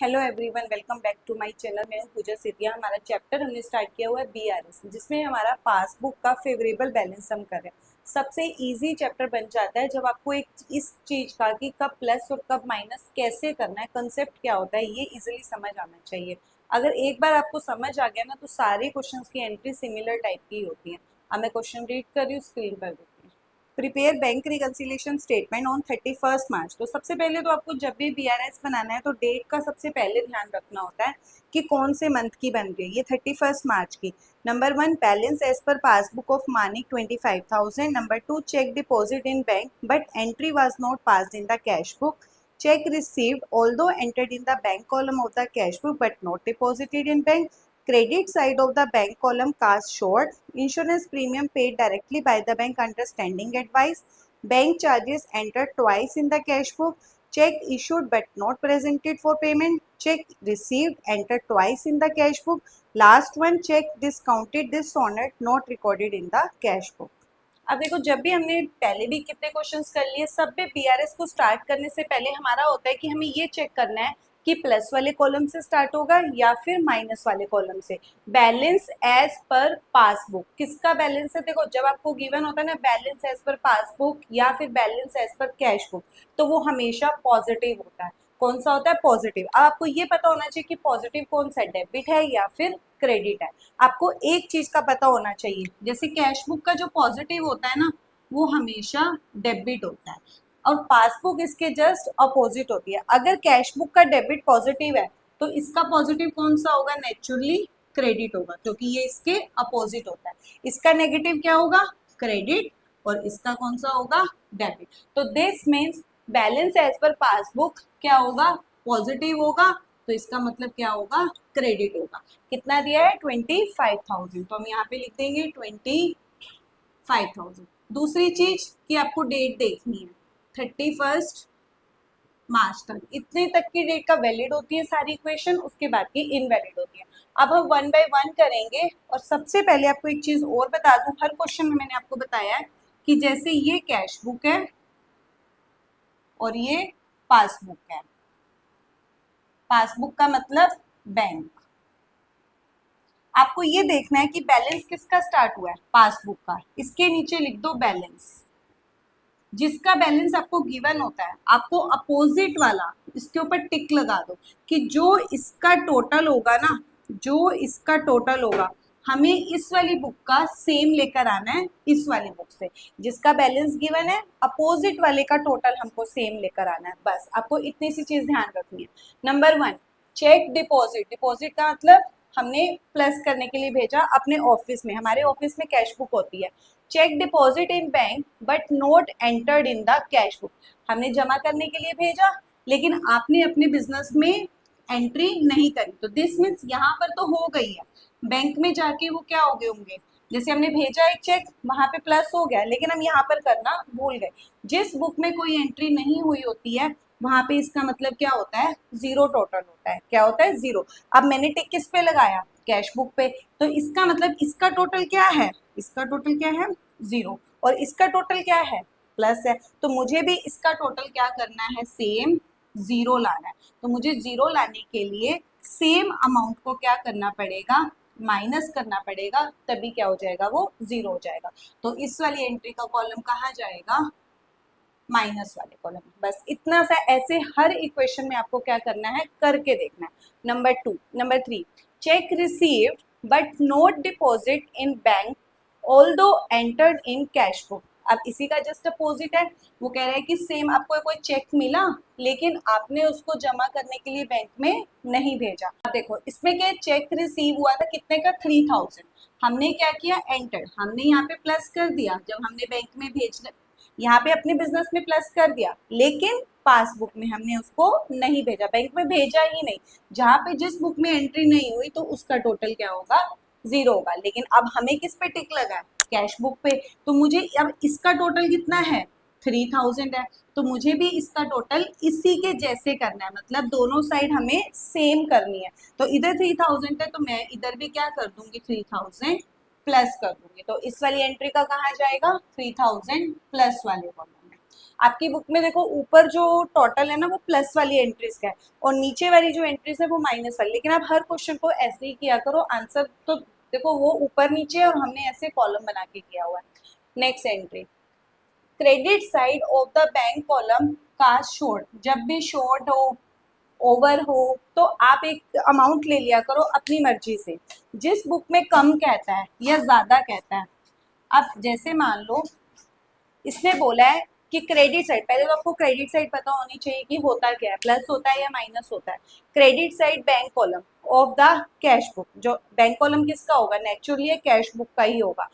Hello everyone, welcome back to my channel. मैं हूं पूजा सेतिया। हमारा चैप्टर हमने स्टार्ट किया हुआ है बीआरएस, जिसमें हमारा पासबुक का फेवरेबल बैलेंस हम कर रहे हैं। सबसे इजी चैप्टर बन जाता है जब आपको एक इस चीज का कि कब प्लस और कब माइनस कैसे करना है, कंसेप्ट क्या होता है, ये इजीली समझ आना चाहिए। अगर एक बार आपको समझ आ गया ना, तो सारे क्वेश्चंस की एंट्री सिमिलर टाइप की होती है। अब मैं क्वेश्चन रीड कर रही हूँ, स्क्रीन पर देखते हैं। Prepare bank reconciliation statement on 31 मार्च। तो सबसे पहले तो आपको जब भी बीआरएस बनाना है तो डेट का सबसे पहले ध्यान रखना होता है कि कौन से मंथ की बन रही है। ये 31 मार्च की। Number 1, balance as per passbook of Manik 25,000। Number 2, cheque deposit in bank but entry was not passed in the cash book. Check received although entered in the bank column of the cash book but not deposited in bank. Credit side of the bank column cast short. Insurance premium paid directly by the bank under standing advice. Bank charges entered twice in the cash book. Check issued but not presented for payment. Check received entered twice in the cash book. Last one, check discounted dishonored not recorded in the cash book. अब देखो, जब भी हमने पहले भी कितने questions कर लिए, सब पे बीआरएस को स्टार्ट करने से पहले हमारा होता है कि हमें ये चेक करना है कि प्लस वाले कॉलम से स्टार्ट होगा या फिर माइनस वाले कॉलम से। बैलेंस एज पर पासबुक, किसका बैलेंस है? देखो, जब आपको गिवन होता है ना बैलेंस एज पर पासबुक या फिर balance as per cash book, तो वो हमेशा पॉजिटिव होता है। कौन सा होता है? पॉजिटिव। अब आपको ये पता होना चाहिए कि पॉजिटिव कौन सा, डेबिट है या फिर क्रेडिट है। आपको एक चीज का पता होना चाहिए, जैसे कैश बुक का जो पॉजिटिव होता है ना, वो हमेशा डेबिट होता है और पासबुक इसके जस्ट अपोजिट होती है। अगर कैश बुक का डेबिट पॉजिटिव है तो इसका पॉजिटिव कौन सा होगा? नेचुरली क्रेडिट होगा, क्योंकि ये इसके अपोजिट होता है। इसका नेगेटिव क्या होगा? क्रेडिट। और इसका कौन सा होगा? डेबिट। तो this means balance as per passbook क्या होगा? पॉजिटिव होगा। तो इसका मतलब क्या होगा? क्रेडिट होगा। कितना दिया है? 25,000। तो हम यहाँ पे लिख देंगे 25,000। दूसरी चीज कि आपको डेट देखनी है 31 मार्च तक। इतने तक की डेट का वैलिड होती है सारी इक्वेशन, उसके बाद की इनवैलिड होती है। अब हम वन बाय वन करेंगे। और सबसे पहले आपको एक चीज और बता दूं, हर क्वेश्चन में मैंने आपको बताया है कि जैसे ये कैश बुक है और ये पासबुक है। पासबुक का मतलब बैंक। आपको ये देखना है कि बैलेंस किसका स्टार्ट हुआ है? पासबुक का। इसके नीचे लिख दो बैलेंस। जिसका बैलेंस आपको गिवन होता है, आपको अपोजिट वाला इसके ऊपर टिक लगा दो कि जो इसका टोटल होगा ना, जो इसका टोटल होगा, हमें इस वाली बुक का सेम लेकर आना है इस वाली बुक से। जिसका बैलेंस गिवन है, अपोजिट वाले का टोटल हमको सेम लेकर आना है। बस आपको इतनी सी चीज ध्यान रखनी है। Number 1, check deposit. डिपॉजिट का मतलब हमने प्लस करने के लिए भेजा अपने ऑफिस में। हमारे ऑफिस में कैश बुक होती है। Cheque deposit in bank but not entered in the cash book. हमने जमा करने के लिए भेजा, लेकिन आपने अपने बिजनेस में एंट्री नहीं करी। तो दिस मीन्स यहाँ पर तो हो गई है, बैंक में जाके वो क्या हो गए होंगे। जैसे हमने भेजा एक चेक, वहां पे प्लस हो गया, लेकिन हम यहाँ पर करना भूल गए। जिस बुक में कोई एंट्री नहीं हुई होती है, वहां पे इसका मतलब क्या होता है? जीरो टोटल होता है। क्या होता है? जीरो। अब मैंने टिक किस पे लगाया? कैश बुक पे। तो इसका मतलब इसका टोटल क्या है? इसका टोटल क्या है? जीरो। और इसका टोटल क्या है? प्लस है। तो मुझे भी इसका टोटल क्या करना है? सेम जीरो लाना है। तो मुझे जीरो लाने के लिए सेम अमाउंट को क्या करना पड़ेगा? माइनस करना पड़ेगा, तभी क्या हो जाएगा? वो जीरो हो जाएगा। तो इस वाली एंट्री का कॉलम कहाँ जाएगा? माइनस वाले कॉलम। बस इतना सा। ऐसे हर इक्वेशन में आपको क्या करना है? करके देखना है। Number 3, check received but note deposit in bank although entered in cash book. अब इसी का जस्ट अपोजिट है। वो कह रहा है कि सेम आपको कोई चेक मिला, लेकिन आपने उसको जमा करने के लिए बैंक में नहीं भेजा। अब देखो, इसमें क्या चेक रिसीव हुआ था कितने का? 3,000। हमने क्या किया? एंटर। हमने यहाँ पे प्लस कर दिया जब हमने बैंक में भेजना, यहाँ पे अपने बिजनेस में प्लस कर दिया, लेकिन पासबुक में हमने उसको नहीं भेजा, बैंक में भेजा ही नहीं। जहाँ पे जिस बुक में एंट्री नहीं हुई तो उसका टोटल क्या होगा? जीरो होगा। लेकिन अब हमें किस पे टिक लगा है? कैश बुक पे। तो मुझे अब इसका टोटल कितना है? 3,000 है। तो मुझे भी इसका टोटल इसी के जैसे करना है, मतलब दोनों साइड हमें सेम करनी है। तो इधर 3,000 है, तो मैं इधर भी क्या कर दूंगी? 3,000 प्लस कर दूंगी। तो इस वाली एंट्री का कहाँ जाएगा? 3,000 प्लस वाले कॉलम में। आपकी बुक में देखो ऊपर जो टोटल है ना वो प्लस वाली एंट्रीज का है और नीचे वाली जो एंट्रीज है वो माइनस वाली, लेकिन आप हर क्वेश्चन को ऐसे ही किया करो, आंसर तो देखो वो ऊपर नीचे है और हमने ऐसे कॉलम बना के किया हुआ है। Next entry, credit side of the bank column cast short, जब भी शॉर्ट हो ओवर हो तो आप एक अमाउंट ले लिया करो अपनी मर्जी से, जिस बुक में कम कहता है या ज्यादा कहता है। अब जैसे मान लो इसने बोला है कि क्रेडिट साइड, पहले तो आपको क्रेडिट साइड पता होनी चाहिए कि होता क्या है, प्लस होता है या माइनस होता है। Credit side bank column of the cash book, जो बैंक कॉलम किसका होगा, नेचुरली कैश बुक का ही होगा।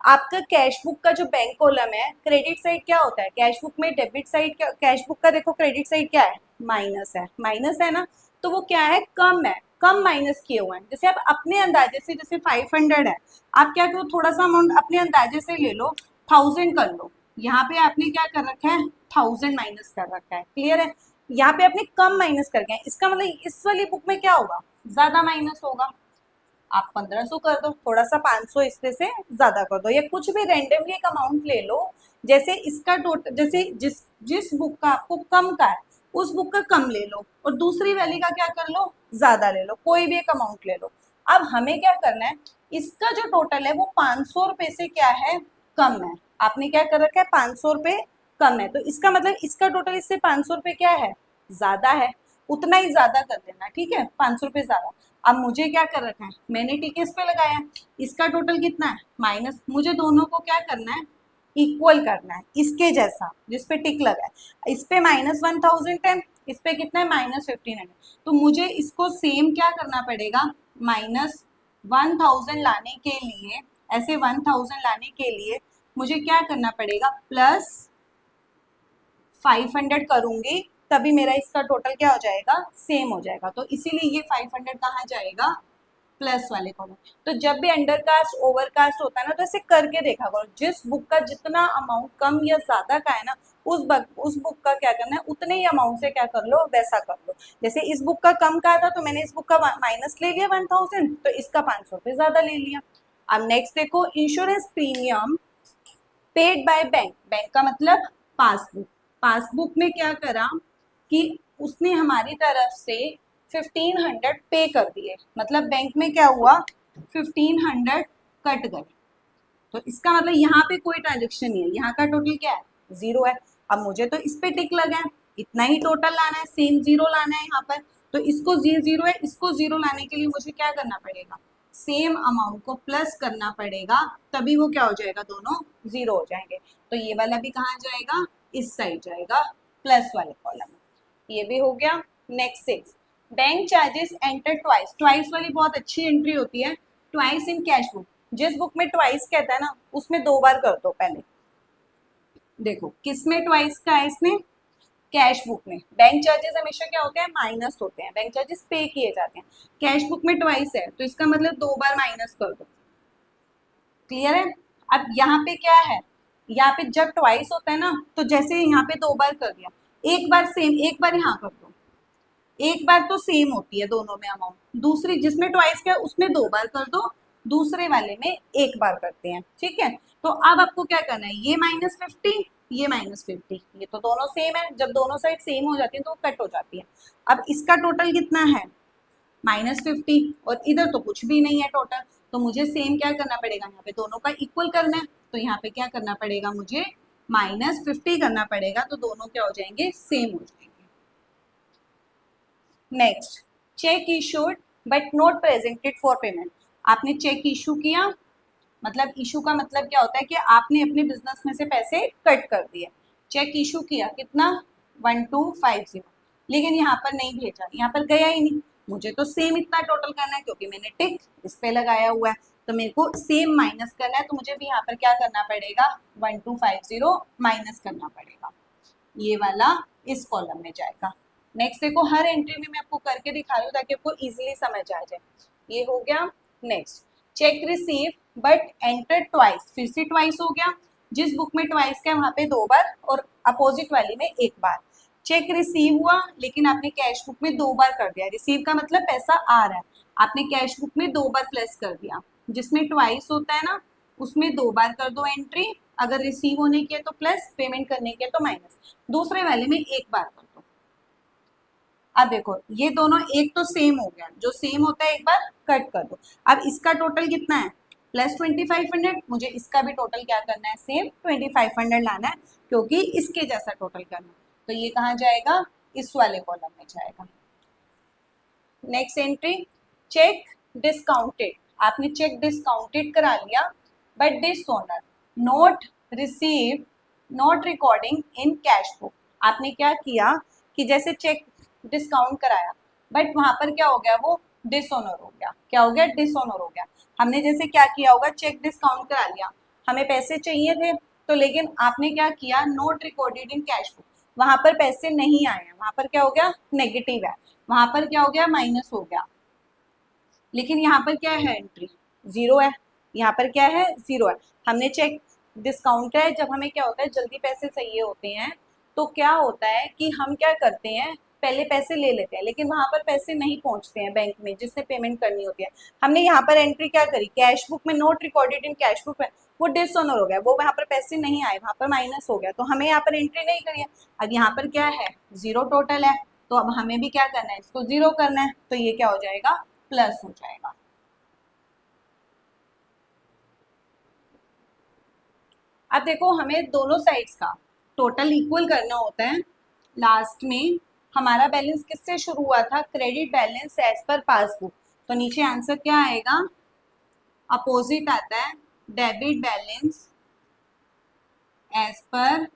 आपका कैश बुक का जो बैंक कॉलम है, क्रेडिट साइड क्या होता है, कैश बुक में डेबिट साइड, कैश बुक का देखो क्रेडिट साइड क्या है, माइनस है, माइनस है ना, तो वो क्या है, कम है, कम माइनस किए हुए हैं। जैसे आप अपने अंदाजे से, जैसे 500 है, आप क्या करो थोड़ा सा अमाउंट अपने अंदाजे से ले लो, 1000 कर लो, यहाँ पे आपने क्या कर रखा है, 1000 माइनस कर रखा है, क्लियर है, यहाँ पे आपने कम माइनस करके है, इसका मतलब इस वाली बुक में क्या होगा, ज्यादा माइनस होगा। आप 1500 कर दो, थोड़ा सा 500 इसमें से ज्यादा कर दो, या कुछ भी रैंडमली एक अमाउंट ले लो, जैसे इसका टोटल, जैसे जिस जिस बुक का आपको कम का है उस बुक का कम ले लो और दूसरी वाली का क्या कर लो, ज्यादा ले लो, कोई भी एक अमाउंट ले लो। अब हमें क्या करना है, इसका जो टोटल है वो 500 रुपए से क्या है, कम है, आपने क्या कर रखा है, 500 रुपए कम है, तो इसका मतलब इसका टोटल इससे 500 रुपए क्या है, ज्यादा है, उतना ही ज्यादा कर देना, ठीक है, 500 रुपए ज्यादा। अब मुझे क्या कर रखा है, मैंने टिक इस पे लगाया, इसका टोटल कितना है, माइनस, मुझे दोनों को क्या करना है, इक्वल करना है, इसके जैसा जिस पे टिक लगा है, इस पे -1000 है, इस पे कितना है, -1500, तो मुझे इसको सेम क्या करना पड़ेगा, -1000 लाने के लिए, ऐसे 1000 लाने के लिए मुझे क्या करना पड़ेगा, +500 करूंगी, तभी मेरा इसका टोटल क्या हो जाएगा, सेम हो जाएगा, तो इसीलिए ये 500 कहाँ जाएगा, प्लस वाले कॉलम। तो जब भी अंडरकास्ट ओवरकास्ट होता है ना, तो ऐसे करके देखा करो, जिस बुक का जितना अमाउंट कम या ज्यादा का है ना, उस बुक का क्या करना है, उतने ही अमाउंट से क्या कर लो, वैसा कर लो। जैसे इस बुक का कम का था तो मैंने इस बुक का माइनस ले लिया 1000, तो इसका 500 रुपये ज्यादा ले लिया। अब नेक्स्ट देखो, insurance premium paid by bank, bank का मतलब पासबुक, पासबुक में क्या करा कि उसने हमारी तरफ से 1500 पे कर दिए, मतलब बैंक में क्या हुआ, 1500 कट गए, तो इसका मतलब यहाँ पे कोई ट्रांजेक्शन नहीं है, यहाँ का टोटल क्या है, जीरो है। अब मुझे तो इस पे टिक लगा है, इतना ही टोटल लाना है, सेम जीरो लाना है यहाँ पर, तो इसको जीरो है, इसको जीरो लाने के लिए मुझे क्या करना पड़ेगा, सेम अमाउंट को प्लस करना पड़ेगा, तभी वो क्या हो जाएगा, दोनों जीरो हो जाएंगे। तो ये वाला भी कहाँ जाएगा, इस साइड जाएगा, प्लस वाले कॉलम में, ये भी हो गया। Next 6, bank charges enter twice, twice वाली बहुत अच्छी एंट्री होती है, ट्वाइस इन कैश बुक, जिस बुक में ट्वाइस कहता है ना उसमें 2 बार कर दो। पहले देखो किस में ट्वाइस का है, इसमें कैश बुक में, बैंक चार्जेस हमेशा क्या होते हैं, माइनस होते हैं, बैंक चार्जेस पे किए जाते हैं, कैश बुक में ट्वाइस है तो इसका मतलब 2 बार माइनस कर दो, क्लियर है। अब यहाँ पे क्या है, यहाँ पे जब ट्वाइस होता है ना, तो जैसे यहाँ पे 2 बार कर दिया, एक बार सेम, एक बार यहाँ कर दो, एक बार तो सेम होती है दोनों में अमाउंट, दूसरी जिसमें ट्वाइस का उसमें 2 बार कर दो, दूसरे वाले में एक बार करते हैं, ठीक है। तो अब आपको क्या करना है, ये -50, ये -50, ये तो दोनों सेम है, जब दोनों साइड सेम हो जाती है तो कट हो जाती है। अब इसका टोटल कितना है, -50, और इधर तो कुछ भी नहीं है टोटल, तो मुझे सेम क्या करना पड़ेगा, यहाँ पे दोनों का इक्वल करना है, तो यहाँ पे क्या करना पड़ेगा, मुझे -50 करना पड़ेगा, तो दोनों क्या हो जाएंगे, सेम हो जाएंगे। Next, check issued but not presented for payment, आपने चेक इशू किया, मतलब इशू का मतलब क्या होता है कि आपने अपने बिजनेस में से पैसे कट कर दिए, चेक इशू किया कितना, 1250, लेकिन यहाँ पर नहीं भेजा, यहाँ पर गया ही नहीं, मुझे तो सेम इतना टोटल करना है क्योंकि मैंने टिक इस पे लगाया हुआ है, तो मेरे को सेम माइनस करना है, तो मुझे भी यहाँ पर क्या करना पड़ेगा, 1250 माइनस करना पड़ेगा, ये वाला इस कॉलम में जाएगा। नेक्स्ट देखो, हर एंट्री में मैं आपको करके दिखा रही हूँ ताकि आपको इजीली समझ आ जाए, ये हो गया। Next, check receive but enter twice, फिर से ट्वाइस हो गया, जिस बुक में ट्वाइस का वहां पे 2 बार और अपोजिट वाली में 1 बार। चेक रिसीव हुआ लेकिन आपने कैश बुक में 2 बार कर दिया, रिसीव का मतलब पैसा आ रहा है, आपने कैश बुक में 2 बार प्लस कर दिया, जिसमें ट्वाइस होता है ना उसमें 2 बार कर दो एंट्री, अगर रिसीव होने के तो प्लस, पेमेंट करने के तो माइनस। दूसरे वाले में एक बार कर दो। अब देखो ये दोनों एक तो सेम हो गया, जो सेम होता है एक बार कट कर दो। अब इसका टोटल कितना है प्लस 2500, मुझे इसका भी टोटल क्या करना है सेम 2500 लाना है, क्योंकि इसके जैसा टोटल करना है। तो ये कहाँ जाएगा, इस वाले कॉलम में जाएगा। नेक्स्ट एंट्री, चेक डिस्काउंटेड, आपने चेक डिस्काउंटेड करा लिया, but this owner note receive not recording in cash book. आपने क्या किया कि जैसे चेक डिस्काउंट कराया, बट वहां पर क्या हो गया, वो डिसऑनर हो गया। क्या हो गया, डिसऑनर हो गया। हमने जैसे क्या किया होगा, चेक डिस्काउंट करा लिया, हमें पैसे चाहिए थे, तो लेकिन आपने क्या किया, note recorded in cash book, वहां पर पैसे नहीं आए हैं, वहां पर क्या हो गया, नेगेटिव है, वहां पर क्या हो गया, माइनस हो गया। लेकिन यहाँ पर क्या है, एंट्री जीरो है, यहाँ पर क्या है, जीरो है। हमने चेक डिस्काउंट है, जब हमें क्या होता है जल्दी पैसे चाहिए होते हैं, तो क्या होता है कि हम क्या करते हैं, पहले पैसे ले लेते हैं, लेकिन वहां पर पैसे नहीं पहुंचते हैं बैंक में जिससे पेमेंट करनी होती है। हमने यहाँ पर एंट्री क्या करी, कैश बुक में note recorded in cash book में, वो डिसऑनर हो गया, वो वहां पर पैसे नहीं आए, वहां पर माइनस हो गया, तो हमें यहाँ पर एंट्री नहीं करी है। अब यहाँ पर क्या है, जीरो टोटल है, तो अब हमें भी क्या करना है, इसको जीरो करना है, तो ये क्या हो जाएगा, प्लस हो जाएगा। अब देखो हमें दोनों साइड्स का टोटल इक्वल करना होता है। लास्ट में हमारा बैलेंस किससे शुरू हुआ था, credit balance as per passbook, तो नीचे आंसर क्या आएगा, अपोजिट आता है, debit balance as per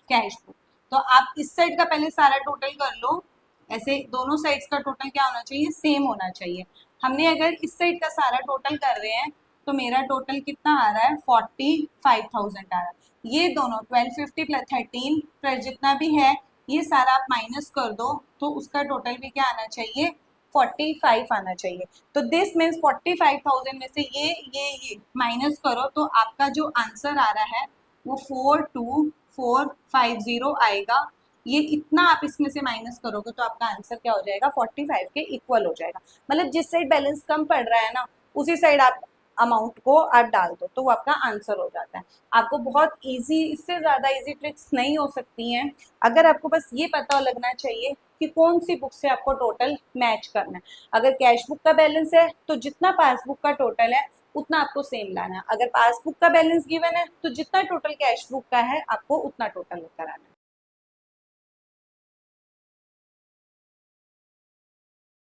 cash book. तो आप इस साइड का पहले सारा टोटल कर लो, ऐसे दोनों साइड्स का टोटल क्या होना चाहिए, सेम होना चाहिए। हमने अगर इस साइड का सारा टोटल कर रहे हैं, तो मेरा टोटल कितना आ रहा है, 45,000 आ रहा है। ये दोनों 1250 प्लस 13 प्लस जितना भी है, ये सारा आप माइनस कर दो, तो उसका टोटल भी क्या आना चाहिए, 45 आना चाहिए। तो दिस मीन्स 45,000 में से ये माइनस करो, तो आपका जो आंसर आ रहा है वो 42450 आएगा। ये इतना आप इसमें से माइनस करोगे तो आपका आंसर क्या हो जाएगा, 45 के इक्वल हो जाएगा। मतलब जिस साइड बैलेंस कम पड़ रहा है ना, उसी साइड आप अमाउंट को आप डाल दो, तो वो आपका आंसर हो जाता है। आपको बहुत इजी, इससे ज़्यादा इजी ट्रिक्स नहीं हो सकती हैं। अगर आपको बस ये पता लगना चाहिए कि कौन सी बुक से आपको टोटल मैच करना है। अगर कैश बुक का बैलेंस है तो जितना पासबुक का टोटल है उतना आपको सेम लाना है। अगर पासबुक का बैलेंस गिवन है तो जितना टोटल कैश बुक का है आपको उतना टोटल लेकर आना है।